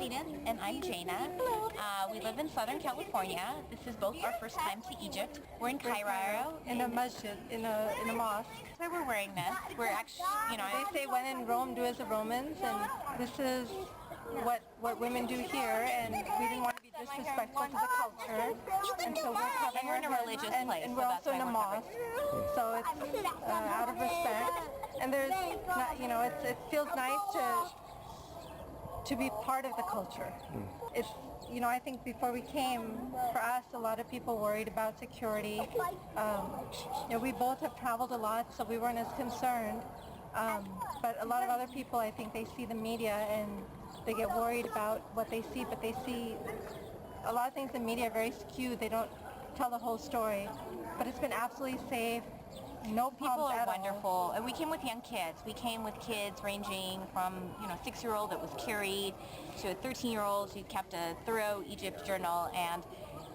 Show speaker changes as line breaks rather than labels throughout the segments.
Zenith, and I'm Jaina. We live in Southern California. This is both our first time to Egypt. We're in Cairo.
In a masjid, in a mosque.
That's why we're wearing this. We're actually,
They say when in Rome, do as the Romans, and this is what women do here, and we didn't want to be disrespectful to the culture, and so we're covering
we're in a
our heads,
religious
and,
place,
and
so
we're
that's
also in
why
a
we're covered.
mosque, so it's out of respect, and there's not, it feels nice to be part of the culture. It's, I think before we came, for us, a lot of people worried about security. We both have traveled a lot, so we weren't as concerned. But a lot of other people, I think, they see the media and they get worried about what they see, but they see a lot of things in media are very skewed. They don't tell the whole story. But it's been absolutely safe. No
people
problems
are
at
wonderful.
all.
And we came with young kids. We came with kids ranging from, a 6-year-old that was carried to a 13-year-old who kept a thorough Egypt journal, and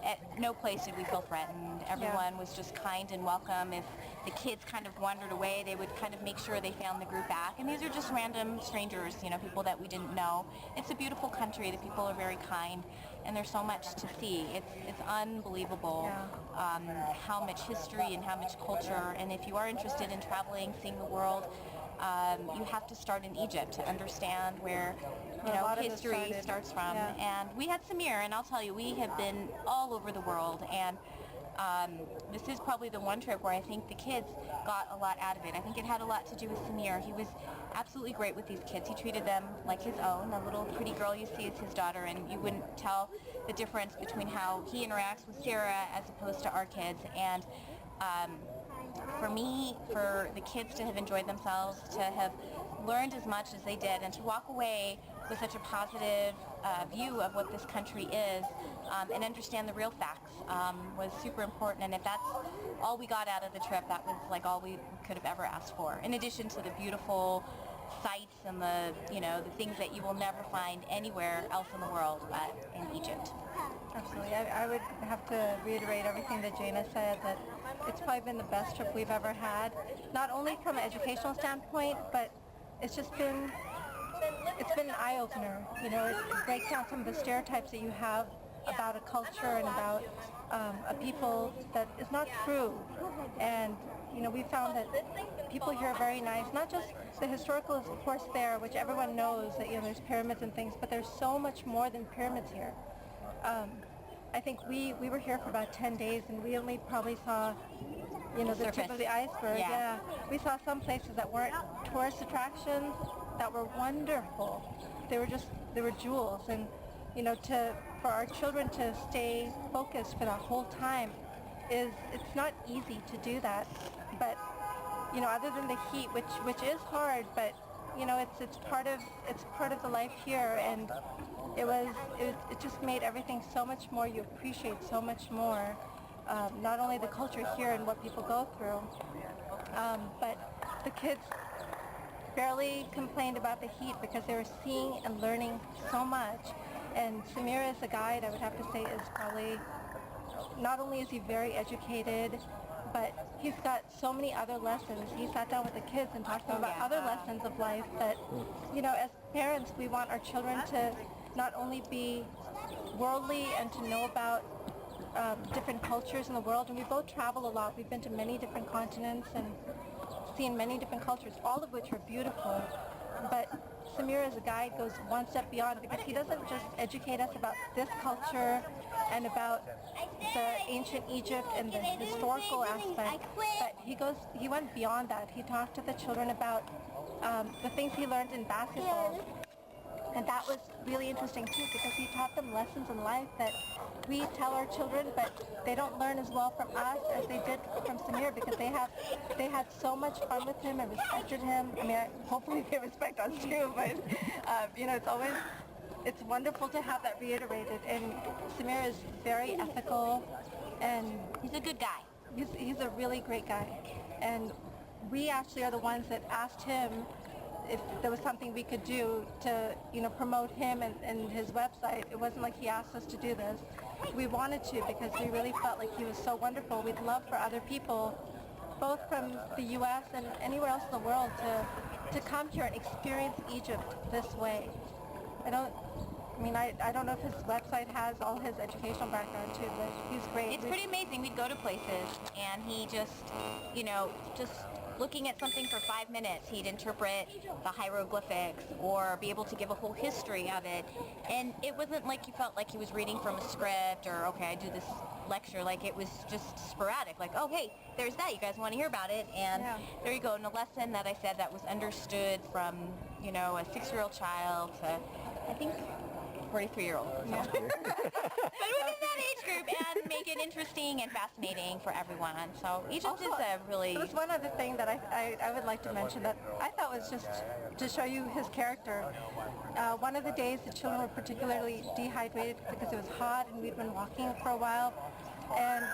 at no place did we feel threatened. Everyone was just kind and welcome. If the kids kind of wandered away, they would kind of make sure they found the group back. And these are just random strangers, people that we didn't know. It's a beautiful country. The people are very kind, and there's so much to see. It's unbelievable how much history and how much culture. And if you are interested in traveling, seeing the world, you have to start in Egypt to understand where history starts from. And we had Samir, and I'll tell you, we have been all over the world, and this is probably the one trip where I think the kids got a lot out of it. I think it had a lot to do with Samir. He was absolutely great with these kids. He treated them like his own. The little pretty girl you see is his daughter, and you wouldn't tell the difference between how he interacts with Sarah as opposed to our kids. And for me, for the kids to have enjoyed themselves, to have learned as much as they did, and to walk away with such a positive view of what this country is, and understand the real facts, was super important. And if that's all we got out of the trip, that was like all we could have ever asked for, in addition to the beautiful sights and the things that you will never find anywhere else in the world but in Egypt.
Absolutely. I would have to reiterate everything that Jaina said, that it's probably been the best trip we've ever had, not only from an educational standpoint, but it's been an eye-opener. It breaks down some of the stereotypes that you have about a culture and about a people that is not true. And we found that people here are very nice. Not just the historical is of course there, which everyone knows that there's pyramids and things, but there's so much more than pyramids here. I think we were here for about 10 days, and we only probably saw the tip of the iceberg. Yeah. We saw some places that weren't tourist attractions that were wonderful. They were jewels, and for our children to stay focused for that whole time it's not easy to do that. But other than the heat, which is hard, but it's part of the life here, and it just made everything so much more. You appreciate so much more, not only the culture here and what people go through, but the kids barely complained about the heat because they were seeing and learning so much. And Samir, as a guide, I would have to say, is probably, not only is he very educated, but he's got so many other lessons. He sat down with the kids and talked to them about other lessons of life that, as parents, we want our children to not only be worldly and to know about different cultures in the world. And we both travel a lot. We've been to many different continents and seen many different cultures, all of which are beautiful. But Samir, as a guide, goes one step beyond, because he doesn't just educate us about this culture and about the ancient Egypt and the historical aspect, but he went beyond that. He talked to the children about the things he learned in basketball. And that was really interesting too, because he taught them lessons in life that we tell our children, but they don't learn as well from us as they did from Samir, because they had so much fun with him and respected him. I mean, hopefully they respect us too, but it's wonderful to have that reiterated. And Samir is very ethical, and
he's a good guy.
He's a really great guy. And we actually are the ones that asked him if there was something we could do to, promote him and his website. It wasn't like he asked us to do this. We wanted to, because we really felt like he was so wonderful. We'd love for other people, both from the U.S. and anywhere else in the world, to come here and experience Egypt this way. mean, I don't know if his website has all his educational background too, but he's great.
It's pretty amazing. We'd go to places and he just, you know, just looking at something for 5 minutes, he'd interpret the hieroglyphics or be able to give a whole history of it. And it wasn't like you felt like he was reading from a script or, okay, I do this lecture. Like, it was just sporadic. Like, oh, hey, there's that. You guys want to hear about it? And there you go. And a lesson that I said that was understood from, you know, a 6-year-old child to, I think, 43-year-old.
Yeah.
But within that age group, and make it interesting and fascinating for everyone. So Egypt is a really...
There was one other thing that I would like to mention that I thought was just to show you his character. One of the days the children were particularly dehydrated because it was hot and we'd been walking for a while. And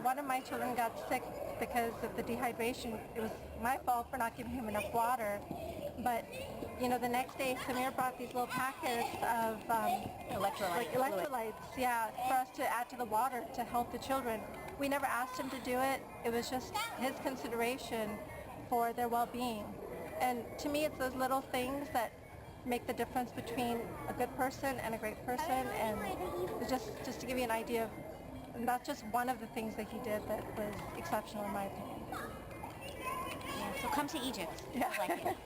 one of my children got sick because of the dehydration. It was my fault for not giving him enough water. But, you know, the next day Samir brought these little packets of electrolytes, yeah, for us to add to the water to help the children. We never asked him to do it. It was just his consideration for their well-being. And to me, it's those little things that make the difference between a good person and a great person. And just to give you an idea of, and that's just one of the things that he did that was exceptional in my opinion.
Yeah, so come to Egypt.
Yeah.
I like it.